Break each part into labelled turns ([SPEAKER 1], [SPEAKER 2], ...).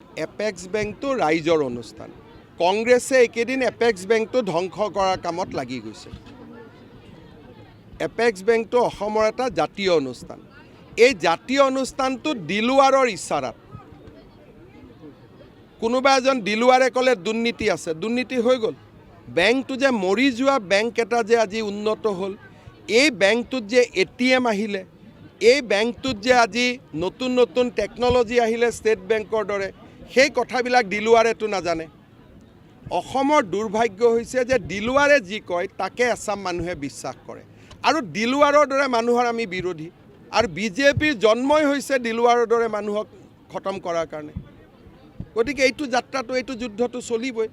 [SPEAKER 1] Apex বেংকটো ৰাইজৰ অনুষ্ঠান। কংগ্ৰেছে এইকেইদিন এপেক্স বেংকটো ধ্বংস কৰাৰ কামত লাগি গৈছে। এপেক্স বেংকটো অসমৰ এটা জাতীয় অনুষ্ঠান। এই জাতীয় অনুষ্ঠানটো দিলুৱাৰৰ ইচ্ছাৰাত কোনোবা এজন দিলুৱাৰে ক'লে দুৰ্নীতি আছে, দুৰ্নীতি হৈ গ'ল। বেংকটো যে মৰি যোৱা বেংক এটা যে আজি উন্নত হ'ল, এই বেংকটোত যে ATM আহিলে, এই বেংকটোত যে আজি নতুন নতুন টেকন'লজি আহিলে ষ্টেট বেংকৰ দৰে, সেই কথাবিলাক দিলুৱাৰেতো নাজানে। অসমৰ দুৰ্ভাগ্য হৈছে যে দিলুৱাৰে যি কয় তাকে এচাম মানুহে বিশ্বাস কৰে, আৰু দিলুৱাৰৰ দৰে মানুহৰ আমি বিৰোধী। আৰু বিজেপিৰ জন্মই হৈছে দিলুৱাৰৰ দৰে মানুহক খতম কৰাৰ কাৰণে। গতিকে এইটো যাত্ৰাটো, এইটো যুদ্ধটো চলিবই।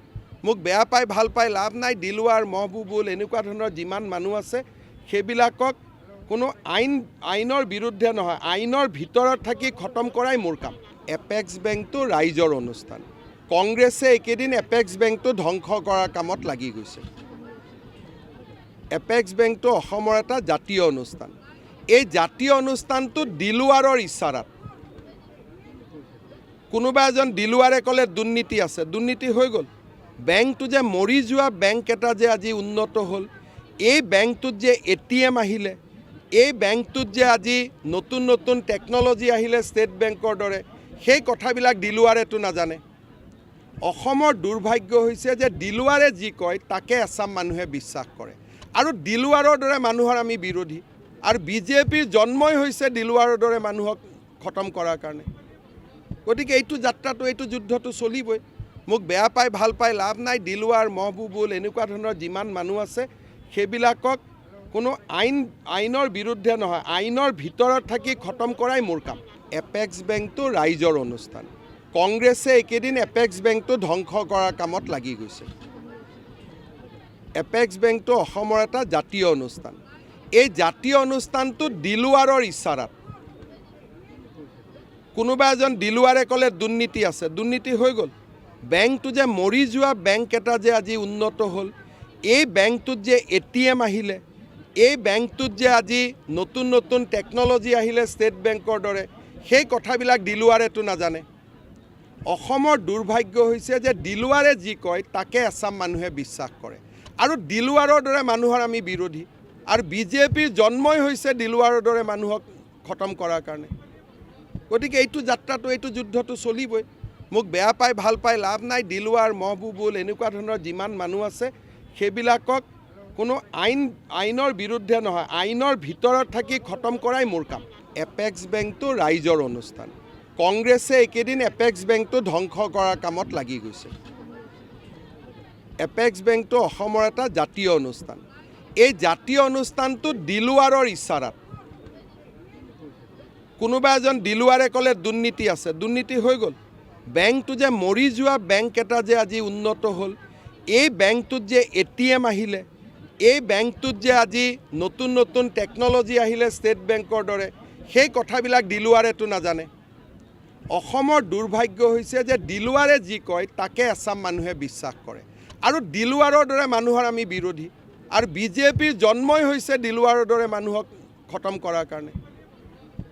[SPEAKER 1] মোক বেয়া পাই ভাল পাই লাভ নাই। দিলুৱাৰ, মহবুবুল এনেকুৱা ধৰণৰ যিমান মানুহ আছে সেইবিলাকক কোনো আইনৰ বিৰুদ্ধে নহয়, আইনৰ ভিতৰত থাকি খতম কৰাই মোৰ কাম। এপেক্স বেংকটো ৰাইজৰ অনুষ্ঠান। কংগ্ৰেছে এইকেইদিন এপেক্স বেংকটো ধ্বংস কৰাৰ কামত লাগি গৈছে। এপেক্স বেংকটো অসমৰ এটা জাতীয় অনুষ্ঠান। এই জাতীয় অনুষ্ঠানটো দিলুৱাৰৰ ইচ্ছাৰাত কোনোবা এজন দিলুৱাৰে ক'লে দুৰ্নীতি আছে, দুৰ্নীতি হৈ গ'ল। বেংকটো যে মৰি যোৱা বেংক এটা যে আজি উন্নত হ'ল, এই বেংকটোত যে ATM আহিলে, এই বেংকটোত যে আজি নতুন নতুন টেকন'লজি আহিলে ষ্টেট বেংকৰ দৰে, সেই কথাবিলাক দিলুৱাৰেতো নাজানে। অসমৰ দুৰ্ভাগ্য হৈছে যে দিলুৱাৰে যি কয় তাকে এচাম মানুহে বিশ্বাস কৰে, আৰু দিলুৱাৰৰ দৰে মানুহৰ আমি বিৰোধী। আৰু বিজেপিৰ জন্মই হৈছে দিলুৱাৰৰ দৰে মানুহক খতম কৰাৰ কাৰণে। গতিকে এইটো যাত্ৰাটো, এইটো যুদ্ধটো চলিবই। মোক বেয়া পাই ভাল পাই লাভ নাই। দিলুৱাৰ, মহবুবুল এনেকুৱা ধৰণৰ যিমান মানুহ আছে সেইবিলাকক কোনো আইনৰ বিৰুদ্ধে নহয়, আইনৰ ভিতৰত থাকি খতম কৰাই মোৰ কাম। এপেক্স বেংকটো ৰাইজৰ অনুষ্ঠান। কংগ্ৰেছে এইকেইদিন এপেক্স বেংকটো ধ্বংস কৰাৰ কামত লাগি গৈছে। এপেক্স বেংকটো অসমৰ এটা জাতীয় অনুষ্ঠান। এই জাতীয় অনুষ্ঠানটো দিলুৱাৰৰ ইচ্ছাৰাত কোনোবা এজন দিলুৱাৰে ক'লে দুৰ্নীতি আছে, দুৰ্নীতি হৈ গ'ল। বেংকটো যে মৰি যোৱা বেংক এটা যে আজি উন্নত হ'ল, এই বেংকটোত যে ATM আহিলে, এই বেংকটোত যে আজি নতুন নতুন টেকন'লজি আহিলে ষ্টেট বেংকৰ দৰে, সেই কথাবিলাক দিলুৱাৰেতো নাজানে। অসমৰ দুৰ্ভাগ্য হৈছে যে দিলুৱাৰে যি কয় তাকে এচাম মানুহে বিশ্বাস কৰে, আৰু দিলুৱাৰৰ দৰে মানুহৰ আমি বিৰোধী। আৰু বিজেপিৰ জন্মই হৈছে দিলুৱাৰৰ দৰে মানুহক খতম কৰাৰ কাৰণে। গতিকে এইটো যাত্ৰাটো, এইটো যুদ্ধটো চলিবই। মোক বেয়া পাই ভাল পাই লাভ নাই। দিলুৱাৰ, মহবুবুল এনেকুৱা ধৰণৰ যিমান মানুহ আছে সেইবিলাকক কোনো আইনৰ বিৰুদ্ধে নহয়, আইনৰ ভিতৰত থাকি খতম কৰাই মোৰ কাম। এপেক্স বেংকটো ৰাইজৰ অনুষ্ঠান। কংগ্ৰেছে এইকেইদিন এপেক্স বেংকটো ধ্বংস কৰাৰ কামত লাগি গৈছে। এপেক্স বেংকটো অসমৰ এটা জাতীয় অনুষ্ঠান। এই জাতীয় অনুষ্ঠানটো দিলুৱাৰৰ ইচ্ছাৰাত কোনোবা এজন দিলুৱাৰে ক'লে দুৰ্নীতি আছে, দুৰ্নীতি হৈ গ'ল। বেংকটো যে মৰি যোৱা বেংক এটা যে আজি উন্নত হ'ল, এই বেংকটোত যে ATM আহিলে, এই বেংকটোত যে আজি নতুন নতুন টেকন'লজি আহিলে ষ্টেট বেংকৰ দৰে, সেই কথাবিলাক দিলুৱাৰেতো নাজানে। অসমৰ দুৰ্ভাগ্য হৈছে যে দিলুৱাৰে যি কয় তাকে এচাম মানুহে বিশ্বাস কৰে, আৰু দিলুৱাৰৰ দৰে মানুহৰ আমি বিৰোধী। আৰু বিজেপিৰ জন্মই হৈছে দিলুৱাৰৰ দৰে মানুহক খতম কৰাৰ কাৰণে।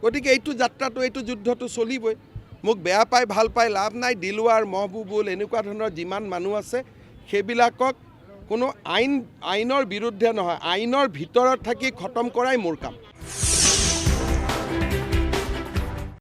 [SPEAKER 1] গতিকে এইটো যাত্ৰাটো, এইটো যুদ্ধটো চলিবই। মোক বেয়া পাই ভাল পাই লাভ নাই। দিলুৱাৰ, মহবুবুল এনেকুৱা ধৰণৰ যিমান মানুহ আছে সেইবিলাকক কোনো আইনৰ বিৰুদ্ধে নহয়, আইনৰ ভিতৰত থাকি খতম কৰাই মোৰ কাম।